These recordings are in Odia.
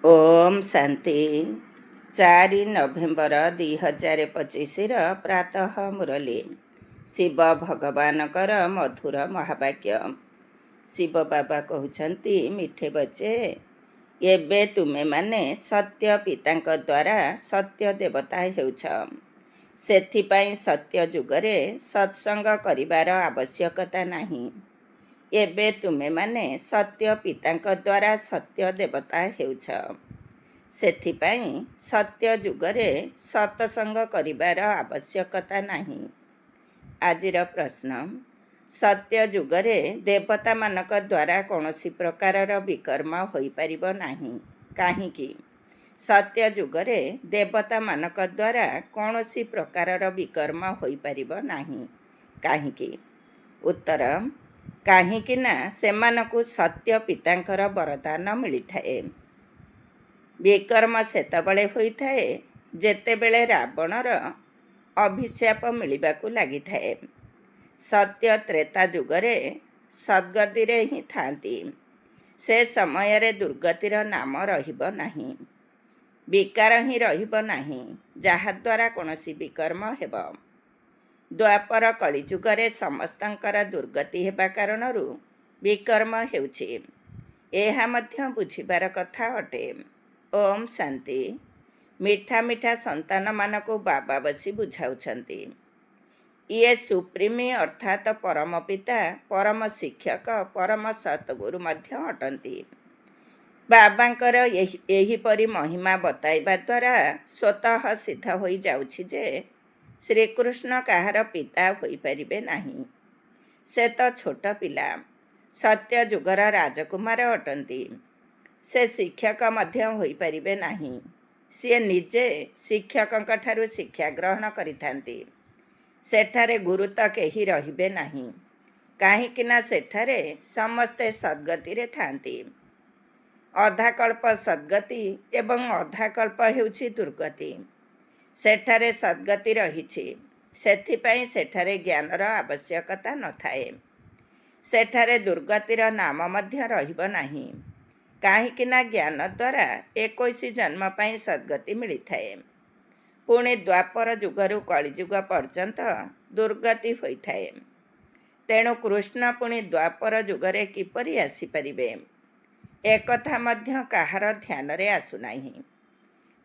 ଓମ୍ ଶାନ୍ତି। 4 ନଭେମ୍ବର 2025 ପ୍ରାତଃ ମୁରଲୀ। ଶିବ ଭଗବାନଙ୍କର ମଧୁର ମହାବାକ୍ୟ। ଶିବ ବାବା କହୁଛନ୍ତି, ମିଠେ ବଚେ, ଏବେ ତୁମେମାନେ ସତ୍ୟ ପିତାଙ୍କ ଦ୍ୱାରା ସତ୍ୟ ଦେବତା ହେଉଛ। ସେଥିପାଇଁ ସତ୍ୟ ଯୁଗରେ ସତ୍ସଙ୍ଗ କରିବାର ଆବଶ୍ୟକତା ନାହିଁ। ଏବେ ତୁମେମାନେ ସତ୍ୟ ପିତାଙ୍କ ଦ୍ୱାରା ସତ୍ୟ ଦେବତା ହେଉଛ। ସେଥିପାଇଁ ସତ୍ୟ ଯୁଗରେ ସତସଙ୍ଗ କରିବାର ଆବଶ୍ୟକତା ନାହିଁ। ଆଜିର ପ୍ରଶ୍ନ, ସତ୍ୟ ଯୁଗରେ ଦେବତାମାନଙ୍କ ଦ୍ୱାରା କୌଣସି ପ୍ରକାରର ବିକର୍ମ ହୋଇପାରିବ ନାହିଁ, କାହିଁକି? ସତ୍ୟ ଯୁଗରେ ଦେବତାମାନଙ୍କ ଦ୍ୱାରା କୌଣସି ପ୍ରକାରର ବିକର୍ମ ହୋଇପାରିବ ନାହିଁ, କାହିଁକି? ଉତ୍ତର, କାହିଁକି ନା ସେମାନଙ୍କୁ ସତ୍ୟ ପିତାଙ୍କର ବରଦାନ ମିଳିଥାଏ। ବିକର୍ମ ସେତେବେଳେ ହୋଇଥାଏ ଯେତେବେଳେ ରାବଣର ଅଭିଶାପ ମିଳିବାକୁ ଲାଗିଥାଏ। ସତ୍ୟ ତ୍ରେତା ଯୁଗରେ ସଦ୍ଗତିରେ ହିଁ ଥାନ୍ତି। ସେ ସମୟରେ ଦୁର୍ଗତିର ନାମ ରହିବ ନାହିଁ, ବିକାର ହିଁ ରହିବ ନାହିଁ, ଯାହାଦ୍ୱାରା କୌଣସି ବିକର୍ମ ହେବ। ଦ୍ୱାପର କଳିଯୁଗରେ ସମସ୍ତଙ୍କର ଦୁର୍ଗତି ହେବା କାରଣରୁ ବିକର୍ମ ହେଉଛି। ଏହା ମଧ୍ୟ ବୁଝିବାର କଥା ଅଟେ। ଓମ୍ ଶାନ୍ତି। ମିଠା ମିଠା ସନ୍ତାନମାନଙ୍କୁ ବାବା ବସି ବୁଝାଉଛନ୍ତି। ଇଏ ସୁପ୍ରିମି ଅର୍ଥାତ୍ ପରମ ପିତା, ପରମ ଶିକ୍ଷକ, ପରମ ସତଗୁରୁ ମଧ୍ୟ ଅଟନ୍ତି। ବାବାଙ୍କର ଏହିପରି ମହିମା ବତାଇବା ଦ୍ୱାରା ସ୍ୱତଃ ସିଦ୍ଧ ହୋଇଯାଉଛି ଯେ ଶ୍ରୀକୃଷ୍ଣ କାହାର ପିତା ହୋଇପାରିବେ ନାହିଁ। ସେ ତ ଛୋଟ ପିଲା, ସତ୍ୟ ଯୁଗର ରାଜକୁମାର ଅଟନ୍ତି। ସେ ଶିକ୍ଷକ ମଧ୍ୟ ହୋଇପାରିବେ ନାହିଁ। ସିଏ ନିଜେ ଶିକ୍ଷକଙ୍କ ଠାରୁ ଶିକ୍ଷା ଗ୍ରହଣ କରିଥାନ୍ତି। ସେଠାରେ ଗୁରୁ ତ କେହି ରହିବେ ନାହିଁ, କାହିଁକି ନା ସେଠାରେ ସମସ୍ତେ ସଦ୍ଗତିରେ ଥାନ୍ତି। ଅଧାକଳ୍ପ ସଦ୍ଗତି ଏବଂ ଅଧାକଳ୍ପ ହେଉଛି ଦୁର୍ଗତି। ସେଠାରେ ସଦ୍ଗତି ରହିଛି, ସେଥିପାଇଁ ସେଠାରେ ଜ୍ଞାନର ଆବଶ୍ୟକତା ନଥାଏ। ସେଠାରେ ଦୁର୍ଗତିର ନାମ ମଧ୍ୟ ରହିବ ନାହିଁ, କାହିଁକି ନା ଜ୍ଞାନ ଦ୍ୱାରା 21 ଜନ୍ମ ପାଇଁ ସଦ୍ଗତି ମିଳିଥାଏ। ପୁଣି ଦ୍ୱାପର ଯୁଗରୁ କଳିଯୁଗ ପର୍ଯ୍ୟନ୍ତ ଦୁର୍ଗତି ହୋଇଥାଏ। ତେଣୁ କୃଷ୍ଣ ପୁଣି ଦ୍ୱାପର ଯୁଗରେ କିପରି ଆସିପାରିବେ, ଏକଥା ମଧ୍ୟ କାହାର ଧ୍ୟାନରେ ଆସୁନାହିଁ।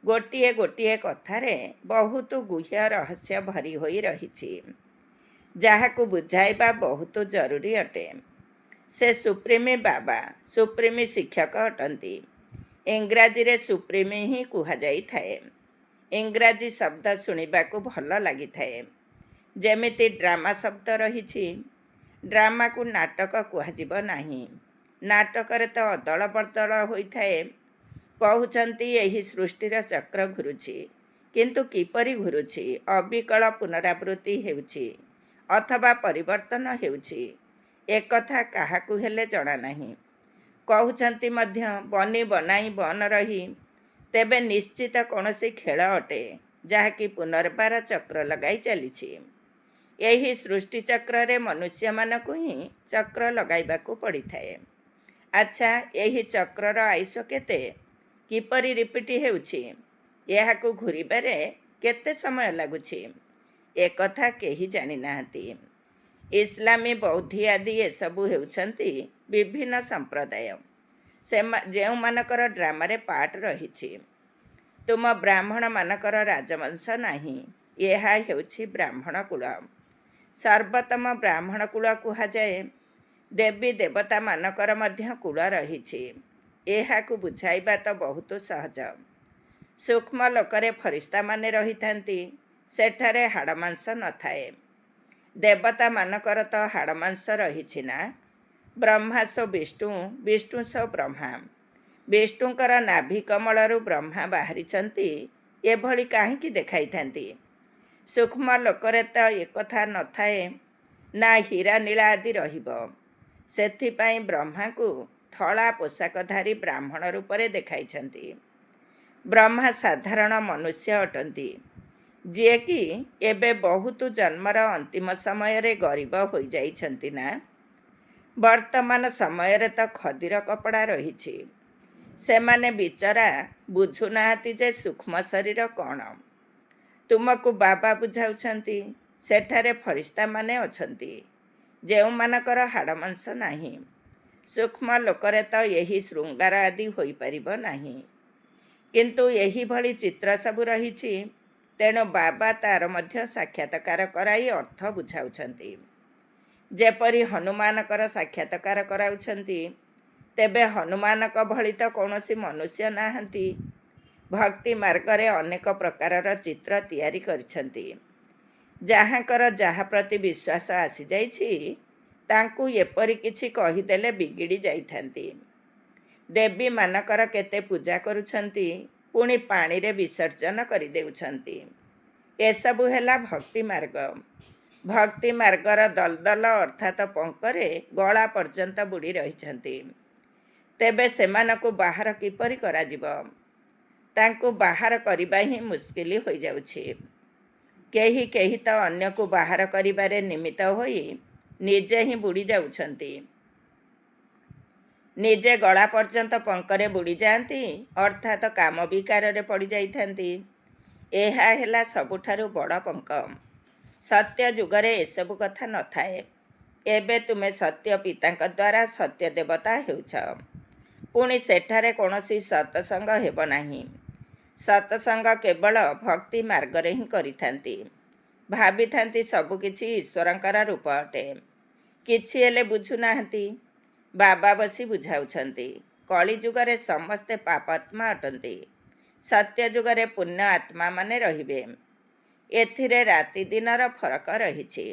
ଗୋଟିଏ ଗୋଟିଏ କଥାରେ ବହୁତ ଗୁହ୍ୟ ରହସ୍ୟ ଭରି ହୋଇ ରହିଛି, ଯାହାକୁ ବୁଝାଇବା ବହୁତ ଜରୁରୀ ଅଟେ। ସେ ସୁପ୍ରିମି ବାବା, ସୁପ୍ରିମି ଶିକ୍ଷକ ଅଟନ୍ତି। ଇଂରାଜୀରେ ସୁପ୍ରିମି ହିଁ କୁହାଯାଇଥାଏ। ଇଂରାଜୀ ଶବ୍ଦ ଶୁଣିବାକୁ ଭଲ ଲାଗିଥାଏ। ଯେମିତି ଡ୍ରାମା ଶବ୍ଦ ରହିଛି, ଡ୍ରାମାକୁ ନାଟକ କୁହାଯିବ ନାହିଁ। ନାଟକରେ ତ ଅଦଳ ବଦଳ ହୋଇଥାଏ। କହୁଛନ୍ତି ଏହି ସୃଷ୍ଟିର ଚକ୍ର ଘୁରୁଛି, କିନ୍ତୁ କିପରି ଘୁରୁଛି? ଅବିକଳ ପୁନରାବୃତ୍ତି ହେଉଛି ଅଥବା ପରିବର୍ତ୍ତନ ହେଉଛି, ଏକଥା କାହାକୁ ହେଲେ ଜଣା ନାହିଁ। କହୁଛନ୍ତି ମଧ୍ୟ ବନି ବନାଇ ବନ ରହି, ତେବେ ନିଶ୍ଚିତ କୌଣସି ଖେଳ ଅଟେ, ଯାହାକି ପୁନର୍ବାର ଚକ୍ର ଲଗାଇ ଚାଲିଛି। ଏହି ସୃଷ୍ଟି ଚକ୍ରରେ ମନୁଷ୍ୟମାନଙ୍କୁ ହିଁ ଚକ୍ର ଲଗାଇବାକୁ ପଡ଼ିଥାଏ। ଆଚ୍ଛା, ଏହି ଚକ୍ରର ଆୟୁଷ କେତେ? କିପରି ରିପିଟ୍ ହେଉଛି? ଏହାକୁ ଘୂରିବାରେ କେତେ ସମୟ ଲାଗୁଛି? ଏକଥା କେହି ଜାଣିନାହାନ୍ତି। ଇସଲାମୀ, ବୌଦ୍ଧି ଆଦି ଏସବୁ ହେଉଛନ୍ତି ବିଭିନ୍ନ ସମ୍ପ୍ରଦାୟ, ଯେଉଁମାନଙ୍କର ଡ୍ରାମାରେ ପାର୍ଟ ରହିଛି। ତୁମ ବ୍ରାହ୍ମଣମାନଙ୍କର ରାଜବଂଶ ନାହିଁ, ଏହା ହେଉଛି ବ୍ରାହ୍ମଣ କୁଳ। ସର୍ବୋତ୍ତମ ବ୍ରାହ୍ମଣ କୁଳ କୁହାଯାଏ। ଦେବୀ ଦେବତାମାନଙ୍କର ମଧ୍ୟ କୁଳ ରହିଛି। ଏହାକୁ ବୁଝାଇବା ତ ବହୁତ ସହଜ। ସୂକ୍ଷ୍ମ ଲୋକରେ ଫରିସ୍ତାମାନେ ରହିଥାନ୍ତି, ସେଠାରେ ହାଡ଼ମାଂସ ନଥାଏ। ଦେବତାମାନଙ୍କର ତ ହାଡ଼ମାଂସ ରହିଛି ନା। ବ୍ରହ୍ମା ସୋ ବିଷ୍ଣୁ, ବିଷ୍ଣୁ ସୋ ବ୍ରହ୍ମା। ବିଷ୍ଣୁଙ୍କର ନାଭି କମଳରୁ ବ୍ରହ୍ମା ବାହାରିଛନ୍ତି, ଏଭଳି କାହିଁକି ଦେଖାଇଥାନ୍ତି? ସୂକ୍ଷ୍ମ ଲୋକରେ ତ ଏକଥା ନଥାଏ ନା, ହୀରା ନୀଳା ଆଦି ରହିବ। ସେଥିପାଇଁ ବ୍ରହ୍ମାଙ୍କୁ ଧଳା ପୋଷାକଧାରୀ ବ୍ରାହ୍ମଣ ରୂପରେ ଦେଖାଇଛନ୍ତି। ବ୍ରହ୍ମା ସାଧାରଣ ମନୁଷ୍ୟ ଅଟନ୍ତି, ଯିଏକି ଏବେ ବହୁତ ଜନ୍ମର ଅନ୍ତିମ ସମୟରେ ଗରିବ ହୋଇଯାଇଛନ୍ତି ନା। ବର୍ତ୍ତମାନ ସମୟରେ ତ ଖଦିର କପଡ଼ା ରହିଛି, ସେମାନେ ବିଚରା ବୁଝୁନାହାନ୍ତି ଯେ ସୂକ୍ଷ୍ମ ଶରୀର କ'ଣ। ତୁମକୁ ବାବା ବୁଝାଉଛନ୍ତି ସେଠାରେ ଫରିସ୍ତାମାନେ ଅଛନ୍ତି ଯେଉଁମାନଙ୍କର ହାଡ଼ ମାଂସ ନାହିଁ। ସୂକ୍ଷ୍ମ ଲୋକରେ ତ ଏହି ଶୃଙ୍ଗାର ଆଦି ହୋଇପାରିବ ନାହିଁ। କିନ୍ତୁ ଏହିଭଳି ଚିତ୍ର ସବୁ ରହିଛି। ତେଣୁ ବାବା ତାର ମଧ୍ୟ ସାକ୍ଷାତକାର କରାଇ ଅର୍ଥ ବୁଝାଉଛନ୍ତି। ଯେପରି ହନୁମାନଙ୍କର ସାକ୍ଷାତକାର କରାଉଛନ୍ତି। ତେବେ ହନୁମାନଙ୍କ ଭଳି ତ କୌଣସି ମନୁଷ୍ୟ ନାହାନ୍ତି। ଭକ୍ତି ମାର୍ଗରେ ଅନେକ ପ୍ରକାରର ଚିତ୍ର ତିଆରି କରିଛନ୍ତି। ଯାହାଙ୍କର ଯାହା ପ୍ରତି ବିଶ୍ୱାସ ଆସିଯାଇଛି ତାଙ୍କୁ ଏପରି କିଛି କହିଦେଲେ ବିଗିଡ଼ି ଯାଇଥାନ୍ତି। ଦେବୀମାନଙ୍କର କେତେ ପୂଜା କରୁଛନ୍ତି, ପୁଣି ପାଣିରେ ବିସର୍ଜନ କରିଦେଉଛନ୍ତି। ଏସବୁ ହେଲା ଭକ୍ତି ମାର୍ଗ। ଭକ୍ତି ମାର୍ଗର ଦଲଦଲ ଅର୍ଥାତ୍ ପଙ୍କରେ ଗଳା ପର୍ଯ୍ୟନ୍ତ ବୁଡ଼ି ରହିଛନ୍ତି। ତେବେ ସେମାନଙ୍କୁ ବାହାର କିପରି କରାଯିବ? ତାଙ୍କୁ ବାହାର କରିବା ହିଁ ମୁସ୍କିଲ ହୋଇଯାଉଛି। କେହି କେହି ତ ଅନ୍ୟକୁ ବାହାର କରିବାରେ ନିମିତ୍ତ ହୋଇ ନିଜେ ହିଁ ବୁଡ଼ି ଯାଉଛନ୍ତି। ନିଜେ ଗଳା ପର୍ଯ୍ୟନ୍ତ ପଙ୍କରେ ବୁଡ଼ି ଯାଆନ୍ତି, ଅର୍ଥାତ୍ କାମ ବିକାରରେ ପଡ଼ିଯାଇଥାନ୍ତି। ଏହା ହେଲା ସବୁଠାରୁ ବଡ଼ ପଙ୍କ। ସତ୍ୟ ଯୁଗରେ ଏସବୁ କଥା ନଥାଏ। ଏବେ ତୁମେ ସତ୍ୟ ପିତାଙ୍କ ଦ୍ୱାରା ସତ୍ୟ ଦେବତା ହେଉଛ। ପୁଣି ସେଠାରେ କୌଣସି ସତ୍ସଙ୍ଗ ହେବ ନାହିଁ। ସତ୍ସଙ୍ଗ କେବଳ ଭକ୍ତି ମାର୍ଗରେ ହିଁ କରିଥାନ୍ତି। ଭାବିଥାନ୍ତି ସବୁକିଛି ଈଶ୍ୱରଙ୍କର ରୂପ ଅଟେ। କିଛି ହେଲେ ବୁଝୁନାହାନ୍ତି। ବାବା ବସି ବୁଝାଉଛନ୍ତି। କଳି ଯୁଗରେ ସମସ୍ତେ ପାପାତ୍ମା ଅଟନ୍ତି। ସତ୍ୟ ଯୁଗରେ ପୁଣ୍ୟ ଆତ୍ମାମାନେ ରହିବେ। ଏଥିରେ ରାତି ଦିନର ଫରକ ରହିଛି।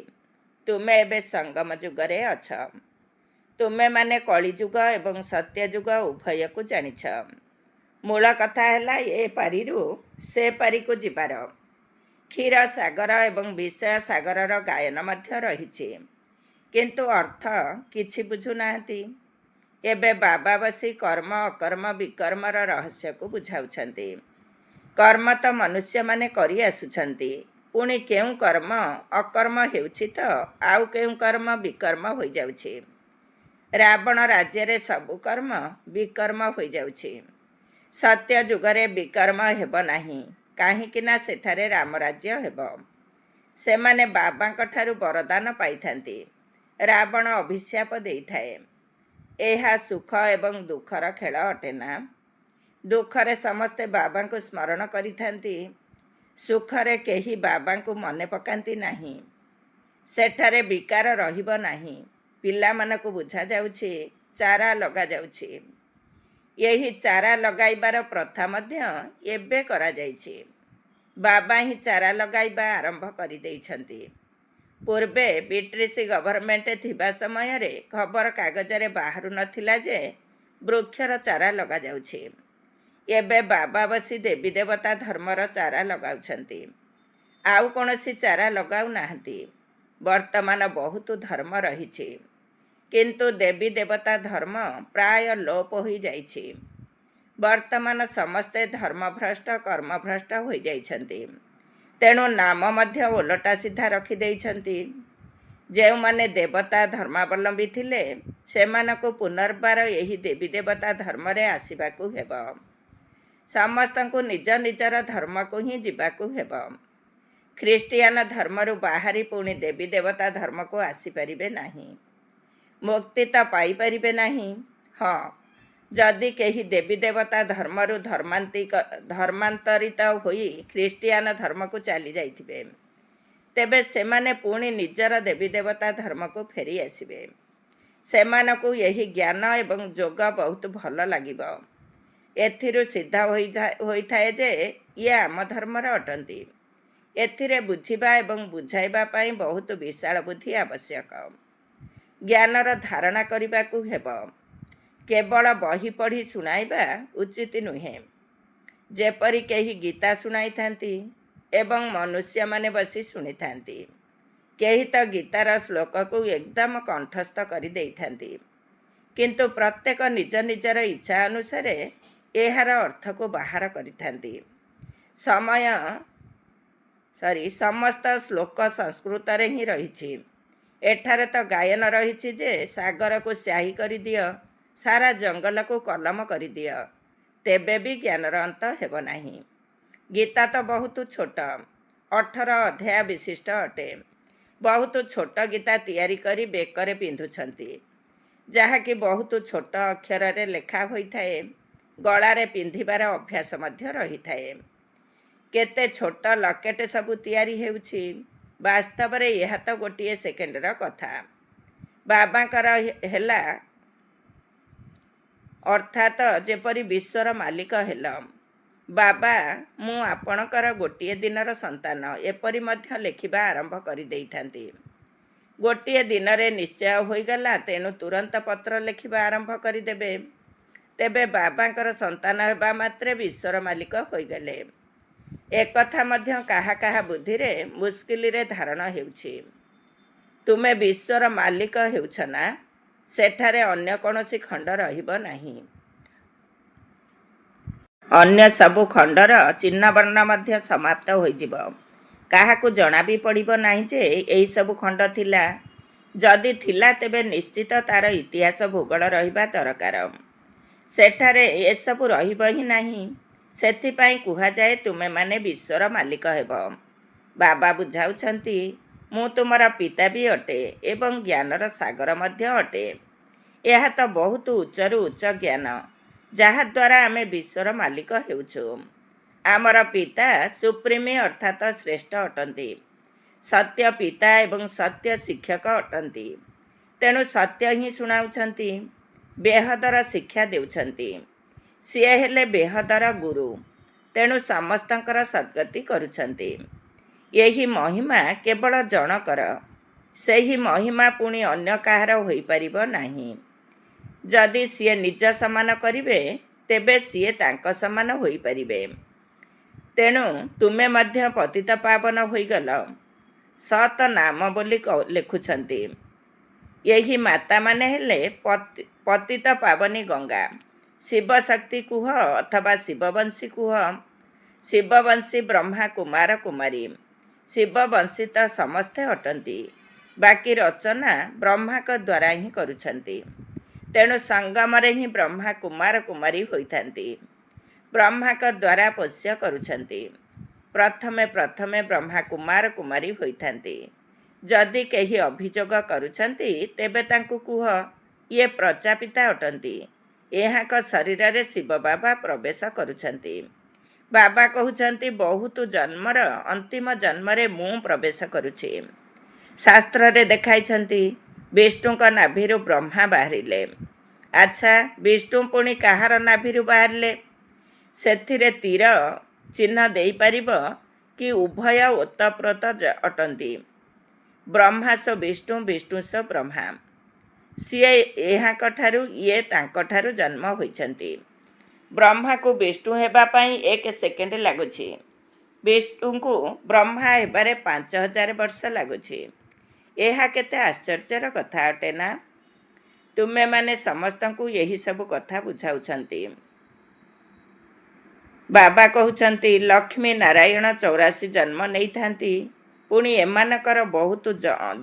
ତୁମେ ଏବେ ସଙ୍ଗମ ଯୁଗରେ ଅଛ। ତୁମେମାନେ କଳିଯୁଗ ଏବଂ ସତ୍ୟଯୁଗ ଉଭୟକୁ ଜାଣିଛ। ମୂଳ କଥା ହେଲା ଏ ପାରିରୁ ସେ ପାରିକୁ ଯିବାର। କ୍ଷୀର ସାଗର ଏବଂ ବିଷୟ ସାଗରର ଗାୟନ ମଧ୍ୟ ରହିଛି। କିନ୍ତୁ ଅର୍ଥ କିଛି ବୁଝୁନାହାନ୍ତି। ଏବେ ବାବା ବସି କର୍ମ ଅକର୍ମ ବିକର୍ମର ରହସ୍ୟକୁ ବୁଝାଉଛନ୍ତି। କର୍ମ ତ ମନୁଷ୍ୟମାନେ କରି ଆସୁଛନ୍ତି। ପୁଣି କେଉଁ କର୍ମ ଅକର୍ମ ହେଉଛି ତ ଆଉ କେଉଁ କର୍ମ ବିକର୍ମ ହୋଇଯାଉଛି। ରାବଣ ରାଜ୍ୟରେ ସବୁ କର୍ମ ବିକର୍ମ ହୋଇଯାଉଛି। ସତ୍ୟ ଯୁଗରେ ବିକର୍ମ ହେବ ନାହିଁ, କାହିଁକି ନା ସେଠାରେ ରାମରାଜ୍ୟ ହେବ। ସେମାନେ ବାବାଙ୍କ ଠାରୁ ବରଦାନ ପାଇଥାନ୍ତି। ରାବଣ ଅଭିଶାପ ଦେଇଥାଏ। ଏହା ସୁଖ ଏବଂ ଦୁଃଖର ଖେଳ ଅଟେ ନା? ଦୁଃଖରେ ସମସ୍ତେ ବାବାଙ୍କୁ ସ୍ମରଣ କରିଥାନ୍ତି। ସୁଖରେ କେହି ବାବାଙ୍କୁ ମନେ ପକାନ୍ତି ନାହିଁ। ସେଠାରେ ବିକାର ରହିବ ନାହିଁ। ପିଲାମାନଙ୍କୁ ବୁଝାଯାଉଛି, ଚାରା ଲଗାଯାଉଛି। ଏହି ଚାରା ଲଗାଇବାର ପ୍ରଥା ମଧ୍ୟ ଏବେ କରାଯାଇଛି। ବାବା ହିଁ ଚାରା ଲଗାଇବା ଆରମ୍ଭ କରିଦେଇଛନ୍ତି। ପୂର୍ବେ ବ୍ରିଟିଶ ଗଭର୍ଣ୍ଣମେଣ୍ଟ ଥିବା ସମୟରେ ଖବରକାଗଜରେ ବାହାରୁ ନଥିଲା ଯେ ବୃକ୍ଷର ଚାରା ଲଗାଯାଉଛି। ଏବେ ବାବା ବସି ଦେବୀ ଦେବତା ଧର୍ମର ଚାରା ଲଗାଉଛନ୍ତି। ଆଉ କୌଣସି ଚାରା ଲଗାଉନାହାନ୍ତି। ବର୍ତ୍ତମାନ ବହୁତ ଧର୍ମ ରହିଛି, କିନ୍ତୁ ଦେବୀ ଦେବତା ଧର୍ମ ପ୍ରାୟ ଲୋପ ହୋଇଯାଇଛି। ବର୍ତ୍ତମାନ ସମସ୍ତେ ଧର୍ମଭ୍ରଷ୍ଟ କର୍ମଭ୍ରଷ୍ଟ ହୋଇଯାଇଛନ୍ତି। ତେଣୁ ନାମ ମଧ୍ୟ ଓଲଟା ସିଧା ରଖିଦେଇଛନ୍ତି। ଯେଉଁମାନେ ଦେବତା ଧର୍ମାବଲମ୍ବୀ ଥିଲେ ସେମାନଙ୍କୁ ପୁନର୍ବାର ଏହି ଦେବୀ ଦେବତା ଧର୍ମରେ ଆସିବାକୁ ହେବ। ସମସ୍ତଙ୍କୁ ନିଜ ନିଜର ଧର୍ମକୁ ହିଁ ଯିବାକୁ ହେବ। ଖ୍ରୀଷ୍ଟିଆନ ଧର୍ମରୁ ବାହାରି ପୁଣି ଦେବୀ ଦେବତା ଧର୍ମକୁ ଆସିପାରିବେ ନାହିଁ। ମୁକ୍ତି ତ ପାଇପାରିବେ ନାହିଁ। ହଁ, ଯଦି କେହି ଦେବୀ ଦେବତା ଧର୍ମରୁ ଧର୍ମାନ୍ତରିତ ହୋଇ ଖ୍ରୀଷ୍ଟିଆନ ଧର୍ମକୁ ଚାଲି ଯାଇଥିବେ, ତେବେ ସେମାନେ ପୁଣି ନିଜର ଦେବୀ ଦେବତା ଧର୍ମକୁ ଫେରି ଆସିବେ। ସେମାନଙ୍କୁ ଏହି ଜ୍ଞାନ ଏବଂ ଯୋଗ ବହୁତ ଭଲ ଲାଗିବ। ଏଥିରୁ ସିଦ୍ଧ ହୋଇଥାଏ ଯେ ଇଏ ଆମ ଧର୍ମର ଅଟନ୍ତି। ଏଥିରେ ବୁଝିବା ଏବଂ ବୁଝାଇବା ପାଇଁ ବହୁତ ବିଶାଳ ବୁଦ୍ଧି ଆବଶ୍ୟକ। ଜ୍ଞାନର ଧାରଣା କରିବାକୁ ହେବ। କେବଳ ବହି ପଢ଼ି ଶୁଣାଇବା ଉଚିତ ନୁହେଁ। ଯେପରି କେହି ଗୀତା ଶୁଣାଇଥାନ୍ତି ଏବଂ ମନୁଷ୍ୟମାନେ ବସି ଶୁଣିଥାନ୍ତି। କେହି ତ ଗୀତାର ଶ୍ଲୋକକୁ ଏକଦମ କଣ୍ଠସ୍ଥ କରିଦେଇଥାନ୍ତି। କିନ୍ତୁ ପ୍ରତ୍ୟେକ ନିଜ ନିଜର ଇଚ୍ଛା ଅନୁସାରେ ଏହାର ଅର୍ଥକୁ ବାହାର କରିଥାନ୍ତି। ସମସ୍ତ ଶ୍ଲୋକ ସଂସ୍କୃତରେ ହିଁ ରହିଛି। ଏଠାରେ ତ ଗାୟନ ରହିଛି ଯେ ସାଗରକୁ ସ୍ୟାହି କରିଦିଅ, ସାରା ଜଙ୍ଗଲକୁ କଲମ କରିଦିଅ, ତେବେ ବି ଜ୍ଞାନର ଅନ୍ତ ହେବ ନାହିଁ। ଗୀତା ତ ବହୁତ ଛୋଟ, 18 ଅଧ୍ୟାୟ ବିଶିଷ୍ଟ ଅଟେ। ବହୁତ ଛୋଟ ଗୀତା ତିଆରି କରି ବେକରେ ପିନ୍ଧୁଛନ୍ତି, ଯାହାକି ବହୁତ ଛୋଟ ଅକ୍ଷରରେ ଲେଖା ହୋଇଥାଏ। ଗଳାରେ ପିନ୍ଧିବାର ଅଭ୍ୟାସ ମଧ୍ୟ ରହିଥାଏ। କେତେ ଛୋଟ ଲକେଟ ସବୁ ତିଆରି ହେଉଛି। ବାସ୍ତବରେ ଏହା ତ ଗୋଟିଏ ସେକେଣ୍ଡର କଥା। ବାବାଙ୍କର ହେଲା ଅର୍ଥାତ୍ ଯେପରି ବିଶ୍ୱର ମାଲିକ ହେଲ। ବାବା, ମୁଁ ଆପଣଙ୍କର ଗୋଟିଏ ଦିନର ସନ୍ତାନ, ଏପରି ମଧ୍ୟ ଲେଖିବା ଆରମ୍ଭ କରିଦେଇଥାନ୍ତି। ଗୋଟିଏ ଦିନରେ ନିଶ୍ଚୟ ହୋଇଗଲା, ତେଣୁ ତୁରନ୍ତ ପତ୍ର ଲେଖିବା ଆରମ୍ଭ କରିଦେବେ। ତେବେ ବାବାଙ୍କର ସନ୍ତାନ ହେବା ମାତ୍ରେ ବିଶ୍ୱର ମାଲିକ ହୋଇଗଲେ। ଏକଥା ମଧ୍ୟ କାହା କାହା ବୁଦ୍ଧିରେ ମୁସ୍କିଲରେ ଧାରଣ ହେଉଛି। ତୁମେ ବିଶ୍ୱର ମାଲିକ ହେଉଛ ନା? ସେଠାରେ ଅନ୍ୟ କୌଣସି ଖଣ୍ଡ ରହିବ ନାହିଁ। ଅନ୍ୟ ସବୁ ଖଣ୍ଡର ଚିହ୍ନବର୍ଣ୍ଣ ମଧ୍ୟ ସମାପ୍ତ ହୋଇଯିବ। କାହାକୁ ଜଣା ବି ପଡ଼ିବ ନାହିଁ ଯେ ଏହିସବୁ ଖଣ୍ଡ ଥିଲା। ଯଦି ଥିଲା, ତେବେ ନିଶ୍ଚିତ ତା'ର ଇତିହାସ ଭୂଗୋଳ ରହିବା ଦରକାର। ସେଠାରେ ଏସବୁ ରହିବ ହିଁ ନାହିଁ। ସେଥିପାଇଁ କୁହାଯାଏ, ତୁମେମାନେ ବିଶ୍ୱର ମାଲିକ ହେବ। ବାବା ବୁଝାଉଛନ୍ତି, ମୁଁ ତୁମର ପିତା ବି ଅଟେ ଏବଂ ଜ୍ଞାନର ସାଗର ମଧ୍ୟ ଅଟେ। ଏହା ତ ବହୁତ ଉଚ୍ଚରୁ ଉଚ୍ଚ ଜ୍ଞାନ, ଯାହାଦ୍ୱାରା ଆମେ ବିଶ୍ୱର ମାଲିକ ହେଉଛୁ। ଆମର ପିତା ସୁପ୍ରିମ ଅର୍ଥାତ୍ ଶ୍ରେଷ୍ଠ ଅଟନ୍ତି। ସତ୍ୟ ପିତା ଏବଂ ସତ୍ୟ ଶିକ୍ଷକ ଅଟନ୍ତି। ତେଣୁ ସତ୍ୟ ହିଁ ଶୁଣାଉଛନ୍ତି, ବେହଦର ଶିକ୍ଷା ଦେଉଛନ୍ତି। ସିଏ ହେଲେ ବେହଦର ଗୁରୁ, ତେଣୁ ସମସ୍ତଙ୍କର ସଦ୍ଗତି କରୁଛନ୍ତି। ଏହି ମହିମା କେବଳ ଜଣକର। ସେହି ମହିମା ପୁଣି ଅନ୍ୟ କାହାର ହୋଇପାରିବ ନାହିଁ। ଯଦି ସିଏ ନିଜ ସମାନ କରିବେ, ତେବେ ସିଏ ତାଙ୍କ ସମାନ ହୋଇପାରିବେ। ତେଣୁ ତୁମେ ମଧ୍ୟ ପତିତ ପାବନ ହୋଇଗଲ। ସତ୍ ନାମ ବୋଲି ଲେଖୁଛନ୍ତି। ଏହି ମାତାମାନେ ହେଲେ ପତିତ ପାବନୀ ଗଙ୍ଗା। ଶିବଶକ୍ତି କୁହ ଅଥବା ଶିବବଂଶୀ କୁହ। ଶିବବଂଶୀ ବ୍ରହ୍ମା କୁମାର କୁମାରୀ। ଶିବବଂଶୀ ତ ସମସ୍ତେ ଅଟନ୍ତି, ବାକି ରଚନା ବ୍ରହ୍ମାଙ୍କ ଦ୍ୱାରା ହିଁ କରୁଛନ୍ତି। ତେଣୁ ସଙ୍ଗମରେ ହିଁ ବ୍ରହ୍ମା କୁମାର କୁମାରୀ ହୋଇଥାନ୍ତି। ବ୍ରହ୍ମାଙ୍କ ଦ୍ୱାରା ପୋଷ୍ୟ କରୁଛନ୍ତି। ପ୍ରଥମେ ପ୍ରଥମେ ବ୍ରହ୍ମା କୁମାର କୁମାରୀ ହୋଇଥାନ୍ତି। ଯଦି କେହି ଅଭିଯୋଗ କରୁଛନ୍ତି, ତେବେ ତାଙ୍କୁ କୁହ, ଇଏ ପ୍ରଜାପିତା ଅଟନ୍ତି। ଏହାଙ୍କ ଶରୀରରେ ଶିବ ବାବା ପ୍ରବେଶ କରୁଛନ୍ତି। ବାବା କହୁଛନ୍ତି, ବହୁତ ଜନ୍ମର ଅନ୍ତିମ ଜନ୍ମରେ ମୁଁ ପ୍ରବେଶ କରୁଛି। ଶାସ୍ତ୍ରରେ ଦେଖାଇଛନ୍ତି, ବିଷ୍ଣୁଙ୍କ ନାଭିରୁ ବ୍ରହ୍ମା ବାହାରିଲେ। ଆଚ୍ଛା, ବିଷ୍ଣୁ ପୁଣି କାହାର ନାଭିରୁ ବାହାରିଲେ? ସେଥିରେ ତୀର ଚିହ୍ନ ଦେଇପାରିବ କି ଉଭୟ ଓତପ୍ରୋତ ଅଟନ୍ତି। ବ୍ରହ୍ମା ସୋ ବିଷ୍ଣୁ, ବିଷ୍ଣୁ ସୋ ବ୍ରହ୍ମା। ସିଏ ଏହାଙ୍କଠାରୁ, ଇଏ ତାଙ୍କଠାରୁ ଜନ୍ମ ହୋଇଛନ୍ତି। ବ୍ରହ୍ମାକୁ ବିଷ୍ଣୁ ହେବା ପାଇଁ 1 ସେକେଣ୍ଡ ଲାଗୁଛି। ବିଷ୍ଣୁଙ୍କୁ ବ୍ରହ୍ମା ହେବାରେ 5000 ବର୍ଷ ଲାଗୁଛି। ଏହା କେତେ ଆଶ୍ଚର୍ଯ୍ୟର କଥା ଅଟେ ନା? ତୁମେମାନେ ସମସ୍ତଙ୍କୁ ଏହିସବୁ କଥା ବୁଝାଉଛନ୍ତି। ବାବା କହୁଛନ୍ତି, ଲକ୍ଷ୍ମୀ ନାରାୟଣ 84 ଜନ୍ମ ନେଇଥାନ୍ତି। ପୁଣି ଏମାନଙ୍କର ବହୁତ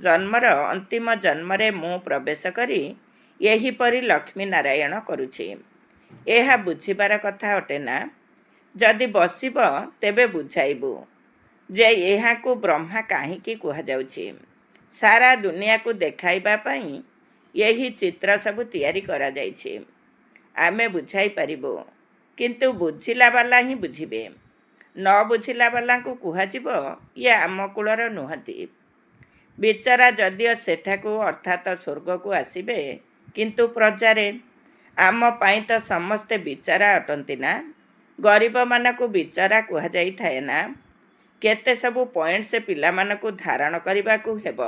ଜନ୍ମର ଅନ୍ତିମ ଜନ୍ମରେ ମୁଁ ପ୍ରବେଶ କରି ଏହିପରି ଲକ୍ଷ୍ମୀ ନାରାୟଣ କରୁଛି। ଏହା ବୁଝିବାର କଥା ଅଟେ ନା? ଯଦି ବସିବ, ତେବେ ବୁଝାଇବୁ ଯେ ଏହାକୁ ବ୍ରହ୍ମା କାହିଁକି କୁହାଯାଉଛି। ସାରା ଦୁନିଆକୁ ଦେଖାଇବା ପାଇଁ ଏହି ଚିତ୍ର ସବୁ ତିଆରି କରାଯାଇଛି। ଆମେ ବୁଝାଇ ପାରିବୁ, କିନ୍ତୁ ବୁଝିଲା ବାଲା ହିଁ ବୁଝିବେ। ନ ବୁଝିଲା ବାଲାଙ୍କୁ କୁହାଯିବ, ଇଏ ଆମ କୁଳର ନୁହନ୍ତି। ବିଚରା ଯଦିଓ ସେଠାକୁ ଅର୍ଥାତ୍ ସ୍ୱର୍ଗକୁ ଆସିବେ, କିନ୍ତୁ ପ୍ରଜାରେ। ଆମ ପାଇଁ ତ ସମସ୍ତେ ବିଚରା ଅଟନ୍ତି ନା? ଗରିବମାନଙ୍କୁ ବିଚରା କୁହାଯାଇଥାଏ ନା? କେତେ ସବୁ ପଏଣ୍ଟସ୍ ପିଲାମାନଙ୍କୁ ଧାରଣ କରିବାକୁ ହେବ।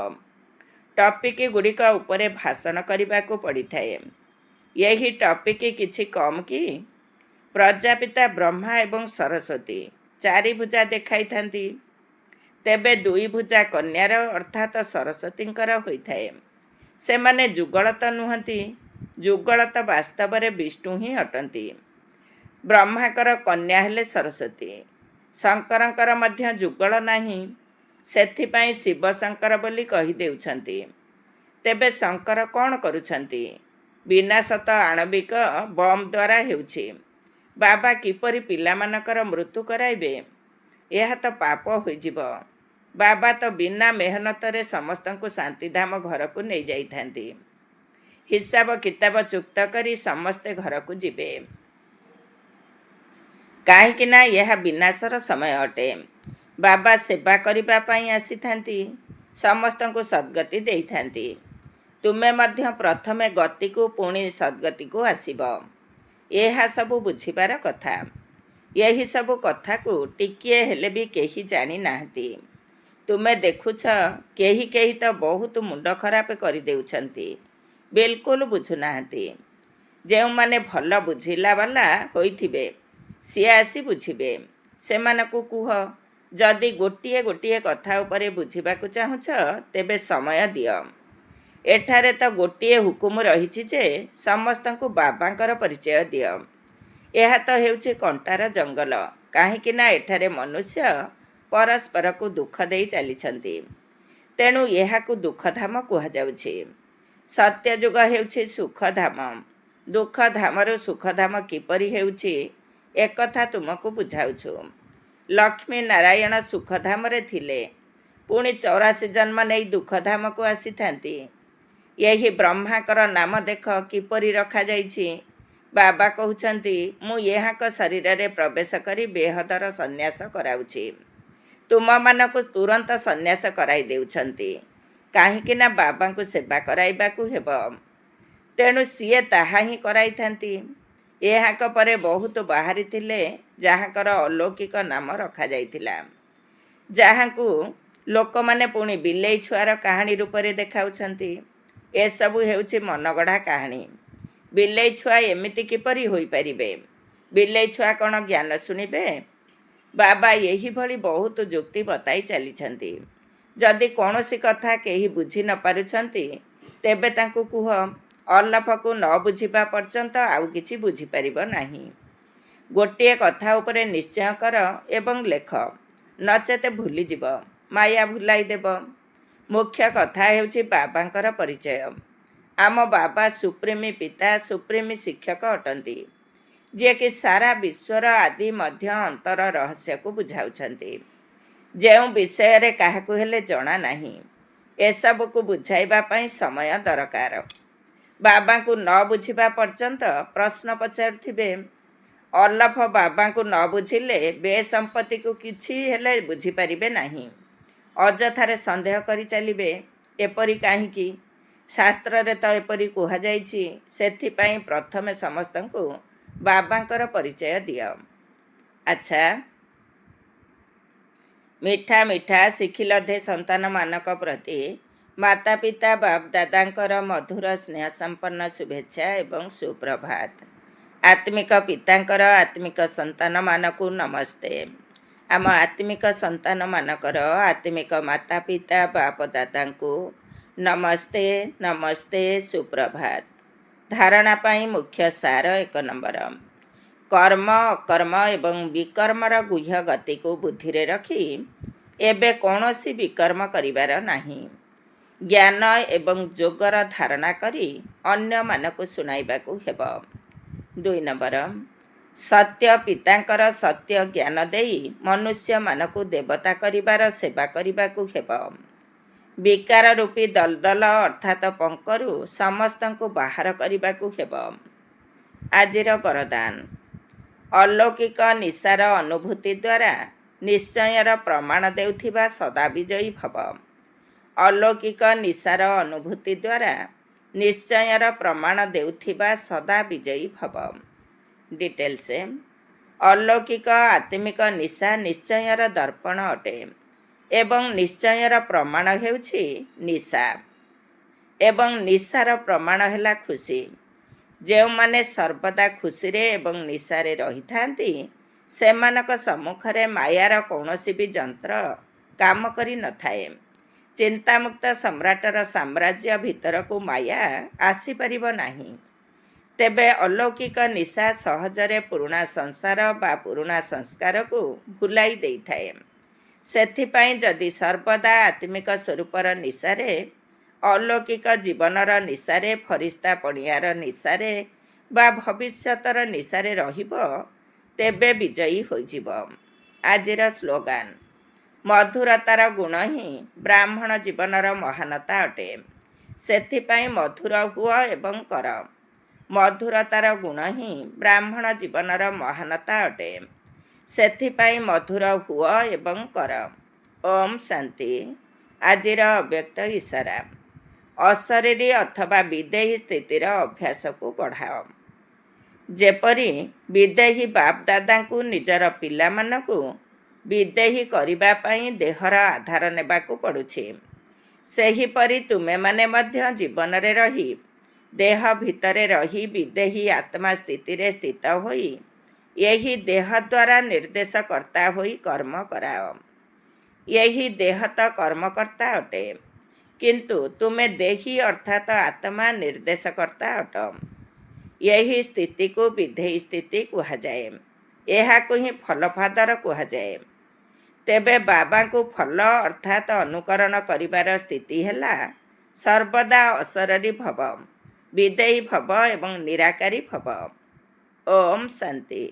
ଟପିକ୍ ଗୁଡ଼ିକ ଉପରେ ଭାଷଣ କରିବାକୁ ପଡ଼ିଥାଏ। ଏହି ଟପିକ୍ କିଛି କମ୍ କି? ପ୍ରଜାପିତା ବ୍ରହ୍ମା ଏବଂ ସରସ୍ୱତୀ 4 ଭୁଜା ଦେଖାଇଥାନ୍ତି। ତେବେ 2 ଭୁଜା କନ୍ୟାର ଅର୍ଥାତ୍ ସରସ୍ୱତୀଙ୍କର ହୋଇଥାଏ। ସେମାନେ ଯୁଗଳ ତ ନୁହନ୍ତି। ଯୁଗଳ ତ ବାସ୍ତବରେ ବିଷ୍ଣୁ ହିଁ ଅଟନ୍ତି। ବ୍ରହ୍ମାଙ୍କର କନ୍ୟା ହେଲେ ସରସ୍ୱତୀ। ଶଙ୍କରଙ୍କର ମଧ୍ୟ ଯୁଗଳ ନାହିଁ। ସେଥିପାଇଁ ଶିବ ଶଙ୍କର ବୋଲି କହିଦେଉଛନ୍ତି। ତେବେ ଶଙ୍କର କ'ଣ କରୁଛନ୍ତି? ବିନାଶ ତ ଆଣବିକ ବମ୍ ଦ୍ୱାରା ହେଉଛି। ବାବା କିପରି ପିଲାମାନଙ୍କର ମୃତ୍ୟୁ କରାଇବେ? ଏହା ତ ପାପ ହୋଇଯିବ। ବାବା ତ ବିନା ମେହନତରେ ସମସ୍ତଙ୍କୁ ଶାନ୍ତିଧାମ ଘରକୁ ନେଇଯାଇଥାନ୍ତି। ହିସାବ କିତାବ ଚୁକ୍ତ କରି ସମସ୍ତେ ଘରକୁ ଯିବେ। କାହିଁକି ନା ଏହା ବିନାଶର ସମୟ ଅଟେ। ବାବା ସେବା କରିବା ପାଇଁ ଆସିଥାନ୍ତି, ସମସ୍ତଙ୍କୁ ସଦ୍ଗତି ଦେଇଥାନ୍ତି। ତୁମେ ମଧ୍ୟ ପ୍ରଥମେ ଗତିକୁ ପୁଣି ସଦ୍ଗତିକୁ ଆସିବ। ଏହା ସବୁ ବୁଝିବାର କଥା। ଏହି ସବୁ କଥାକୁ ଟିକିଏ ହେଲେ ବି କେହି ଜାଣିନାହାନ୍ତି। ତୁମେ ଦେଖୁଛ, କେହି କେହି ତ ବହୁତ ମୁଣ୍ଡ ଖରାପ କରିଦେଉଛନ୍ତି, ବିଲକୁଲ ବୁଝୁନାହାନ୍ତି। ଯେଉଁମାନେ ଭଲ ବୁଝିଲା ବାଲା ହୋଇଥିବେ ସିଏ ଆସି ବୁଝିବେ। ସେମାନଙ୍କୁ କୁହ, ଯଦି ଗୋଟିଏ ଗୋଟିଏ କଥା ଉପରେ ବୁଝିବାକୁ ଚାହୁଁଛ ତେବେ ସମୟ ଦିଅ। ଏଠାରେ ତ ଗୋଟିଏ ହୁକୁମ ରହିଛି ଯେ ସମସ୍ତଙ୍କୁ ବାବାଙ୍କର ପରିଚୟ ଦିଅ। ଏହା ତ ହେଉଛି କଣ୍ଟାର ଜଙ୍ଗଲ, କାହିଁକି ନା ଏଠାରେ ମନୁଷ୍ୟ ପରସ୍ପରକୁ ଦୁଃଖ ଦେଇ ଚାଲିଛନ୍ତି। ତେଣୁ ଏହାକୁ ଦୁଃଖଧାମ କୁହାଯାଉଛି। ସତ୍ୟଯୁଗ ହେଉଛି ସୁଖଧାମ। ଦୁଃଖଧାମରୁ ସୁଖଧାମ କିପରି ହେଉଛି ଏକଥା ତୁମକୁ ବୁଝାଉଛୁ। ଲକ୍ଷ୍ମୀ ନାରାୟଣ ସୁଖଧାମରେ ଥିଲେ, ପୁଣି 84 ଜନ୍ମ ନେଇ ଦୁଃଖଧାମକୁ ଆସିଥାନ୍ତି। ଏହି ବ୍ରହ୍ମାଙ୍କର ନାମ ଦେଖ କିପରି ରଖାଯାଇଛି। ବାବା କହୁଛନ୍ତି, ମୁଁ ଏହାଙ୍କ ଶରୀରରେ ପ୍ରବେଶ କରି ବେହଦର ସନ୍ନ୍ୟାସ କରାଉଛି। ତୁମମାନଙ୍କୁ ତୁରନ୍ତ ସନ୍ନ୍ୟାସ କରାଇ ଦେଉଛନ୍ତି, କାହିଁକି ନା ବାବାଙ୍କୁ ସେବା କରାଇବାକୁ ହେବ। ତେଣୁ ସିଏ ତାହା ହିଁ କରାଇଥାନ୍ତି। ଏହାଙ୍କ ପରେ ବହୁତ ବାହାରିଥିଲେ ଯାହାଙ୍କର ଅଲୌକିକ ନାମ ରଖାଯାଇଥିଲା, ଯାହାଙ୍କୁ ଲୋକମାନେ ପୁଣି ବିଲେଇ ଛୁଆର କାହାଣୀ ରୂପରେ ଦେଖାଉଛନ୍ତି। ଏସବୁ ହେଉଛି ମନଗଢ଼ା କାହାଣୀ। ବିଲେଇ ଛୁଆ ଏମିତି କିପରି ହୋଇପାରିବେ? ବିଲେଇ ଛୁଆ କ'ଣ ଜ୍ଞାନ ଶୁଣିବେ? ବାବା ଏହିଭଳି ବହୁତ ଯୁକ୍ତି ବତାଇ ଚାଲିଛନ୍ତି। ଯଦି କୌଣସି କଥା କେହି ବୁଝି ନ ପାରୁଛନ୍ତି ତେବେ ତାଙ୍କୁ କୁହ, ଅଲଫକୁ ନ ବୁଝିବା ପର୍ଯ୍ୟନ୍ତ ଆଉ କିଛି ବୁଝିପାରିବ ନାହିଁ। ଗୋଟିଏ କଥା ଉପରେ ନିଶ୍ଚୟ କର ଏବଂ ଲେଖ, ନଚେତ ଭୁଲିଯିବ, ମାୟା ଭୁଲାଇ ଦେବ। ମୁଖ୍ୟ କଥା ହେଉଛି ବାବାଙ୍କର ପରିଚୟ। ଆମ ବାବା ସୁପ୍ରିମ ପିତା, ସୁପ୍ରିମ ଶିକ୍ଷକ ଅଟନ୍ତି, ଯିଏକି ସାରା ବିଶ୍ୱର ଆଦି ମଧ୍ୟ ଅନ୍ତର ରହସ୍ୟକୁ ବୁଝାଉଛନ୍ତି, ଯେଉଁ ବିଷୟରେ କାହାକୁ ହେଲେ ଜଣା ନାହିଁ। ଏସବୁକୁ ବୁଝାଇବା ପାଇଁ ସମୟ ଦରକାର। ବାବାଙ୍କୁ ନ ବୁଝିବା ପର୍ଯ୍ୟନ୍ତ ପ୍ରଶ୍ନ ପଚାରୁଥିବେ। ଅଲଫ ବାବାଙ୍କୁ ନ ବୁଝିଲେ ବେସମ୍ପତ୍ତିକୁ କିଛି ହେଲେ ବୁଝିପାରିବେ ନାହିଁ। ଅଯଥାରେ ସନ୍ଦେହ କରି ଚାଲିବେ। ଏପରି କାହିଁକି? ଶାସ୍ତ୍ରରେ ତ ଏପରି କୁହାଯାଇଛି। ସେଥିପାଇଁ ପ୍ରଥମେ ସମସ୍ତଙ୍କୁ ବାବାଙ୍କର ପରିଚୟ ଦିଅ। ଆଚ୍ଛା, ମିଠା ମିଠା ଶିଖିଲଧେ ସନ୍ତାନମାନଙ୍କ ପ୍ରତି ମାତା ପିତା ବାପ ଦାଦାଙ୍କର ମଧୁର ସ୍ନେହ ସମ୍ପନ୍ନ ଶୁଭେଚ୍ଛା ଏବଂ ସୁପ୍ରଭାତ। ଆତ୍ମିକ ପିତାଙ୍କର ଆତ୍ମିକ ସନ୍ତାନମାନଙ୍କୁ ନମସ୍ତେ। ଆମ ଆତ୍ମିକ ସନ୍ତାନମାନଙ୍କର ଆତ୍ମିକ ମାତା ପିତା ବାପ ଦାଦାଙ୍କୁ ନମସ୍ତେ ନମସ୍ତେ, ସୁପ୍ରଭାତ। ଧାରଣା ପାଇଁ ମୁଖ୍ୟ ସାର 1 ନମ୍ବର। କର୍ମ, ଅକର୍ମ ଏବଂ ବିକର୍ମର ଗୁହ୍ୟ ଗତିକୁ ବୁଦ୍ଧିରେ ରଖି ଏବେ କୌଣସି ବିକର୍ମ କରିବାର ନାହିଁ। ଜ୍ଞାନ ଏବଂ ଯୋଗର ଧାରଣା କରି ଅନ୍ୟମାନଙ୍କୁ ଶୁଣାଇବାକୁ ହେବ। 2 ନମ୍ବର। ସତ୍ୟ ପିତାଙ୍କର ସତ୍ୟ ଜ୍ଞାନ ଦେଇ ମନୁଷ୍ୟମାନଙ୍କୁ ଦେବତା କରିବାର ସେବା କରିବାକୁ ହେବ। ବିକାର ରୂପୀ ଦଲଦଲ ଅର୍ଥାତ୍ ପଙ୍କରୁ ସମସ୍ତଙ୍କୁ ବାହାର କରିବାକୁ ହେବ। ଆଜିର ବରଦାନ। ଅଲୌକିକ ନିଶାର ଅନୁଭୂତି ଦ୍ୱାରା ନିଶ୍ଚୟର ପ୍ରମାଣ ଦେଉଥିବା ସଦା ବିଜୟୀ ଭବ। ଅଲୌକିକ ନିଶାର ଅନୁଭୂତି ଦ୍ୱାରା ନିଶ୍ଚୟର ପ୍ରମାଣ ଦେଉଥିବା ସଦା ବିଜୟୀ ଭବ। ଡିଟେଲ୍ସ। ଅଲୌକିକ ଆତ୍ମିକ ନିଶା ନିଶ୍ଚୟର ଦର୍ପଣ ଅଟେ ଏବଂ ନିଶ୍ଚୟର ପ୍ରମାଣ ହେଉଛି ନିଶା, ଏବଂ ନିଶାର ପ୍ରମାଣ ହେଲା ଖୁସି। ଯେଉଁମାନେ ସର୍ବଦା ଖୁସିରେ ଏବଂ ନିଶାରେ ରହିଥାନ୍ତି ସେମାନଙ୍କ ସମ୍ମୁଖରେ ମାୟାର କୌଣସି ବି ଯନ୍ତ୍ର କାମ କରିନଥାଏ। ଚିନ୍ତାମୁକ୍ତ ସମ୍ରାଟର ସାମ୍ରାଜ୍ୟ ଭିତରକୁ ମାୟା ଆସିପାରିବ ନାହିଁ। ତେବେ ଅଲୌକିକ ନିଶା ସହଜରେ ପୁରୁଣା ସଂସାର ବା ପୁରୁଣା ସଂସ୍କାରକୁ ଭୁଲାଇ ଦେଇଥାଏ। ସେଥିପାଇଁ ଯଦି ସର୍ବଦା ଆତ୍ମିକ ସ୍ୱରୂପର ନିଶାରେ, ଅଲୌକିକ ଜୀବନର ନିଶାରେ, ଫରିସ୍ତା ପଣିଆର ନିଶାରେ ବା ଭବିଷ୍ୟତର ନିଶାରେ ରହିବ ତେବେ ବିଜୟୀ ହୋଇଯିବ। ଆଜିର ସ୍ଲୋଗାନ, ମଧୁରତାର ଗୁଣ ହିଁ ବ୍ରାହ୍ମଣ ଜୀବନର ମହାନତା ଅଟେ। ସେଥିପାଇଁ ମଧୁର ହୁଅ ଏବଂ କର। ମଧୁରତାର ଗୁଣ ହିଁ ବ୍ରାହ୍ମଣ ଜୀବନର ମହାନତା ଅଟେ। ସେଥିପାଇଁ ମଧୁର ହୁଅ ଏବଂ କର। ଓମ୍ ଶାନ୍ତି। ଆଜିର ଅବ୍ୟକ୍ତ ଇଶାରା, ଅଶରୀରୀ ଅଥବା ବିଦେହୀ ସ୍ଥିତିର ଅଭ୍ୟାସକୁ ବଢ଼ାଅ। ଯେପରି ବିଦେହୀ ବାପ ଦାଦାଙ୍କୁ ନିଜର ପିଲାମାନଙ୍କୁ ବିଦେହୀ କରିବା ପାଇଁ ଦେହର ଆଧାର ନେବାକୁ ପଡ଼ୁଛି, ସେହିପରି ତୁମେମାନେ ମଧ୍ୟ ଜୀବନରେ ରହି ଦେହ ଭିତରେ ରହି ବିଦେହୀ ଆତ୍ମା ସ୍ଥିତିରେ ସ୍ଥିତ ହୋଇ ଏହି ଦେହ ଦ୍ୱାରା ନିର୍ଦ୍ଦେଶକର୍ତ୍ତା ହୋଇ କର୍ମ କରାଅ। ଏହି ଦେହ ତ କର୍ମକର୍ତ୍ତା ଅଟେ, କିନ୍ତୁ ତୁମେ ଦେହୀ ଅର୍ଥାତ୍ ଆତ୍ମା ନିର୍ଦ୍ଦେଶକର୍ତ୍ତା ଅଟ। ଏହି ସ୍ଥିତିକୁ ବିଧେୟୀ ସ୍ଥିତି କୁହାଯାଏ। ଏହାକୁ ହିଁ ଫଲଫାଦର କୁହାଯାଏ। ତେବେ ବାବାଙ୍କୁ ଫଲ ଅର୍ଥାତ୍ ଅନୁକରଣ କରିବାର ସ୍ଥିତି ହେଲା ସର୍ବଦା ଅଶରୀରୀ ଭବ, ବିଦେହୀ ଭବ ଏବଂ ନିରାକାରୀ ଭବ। ଓମ୍ ଶାନ୍ତି।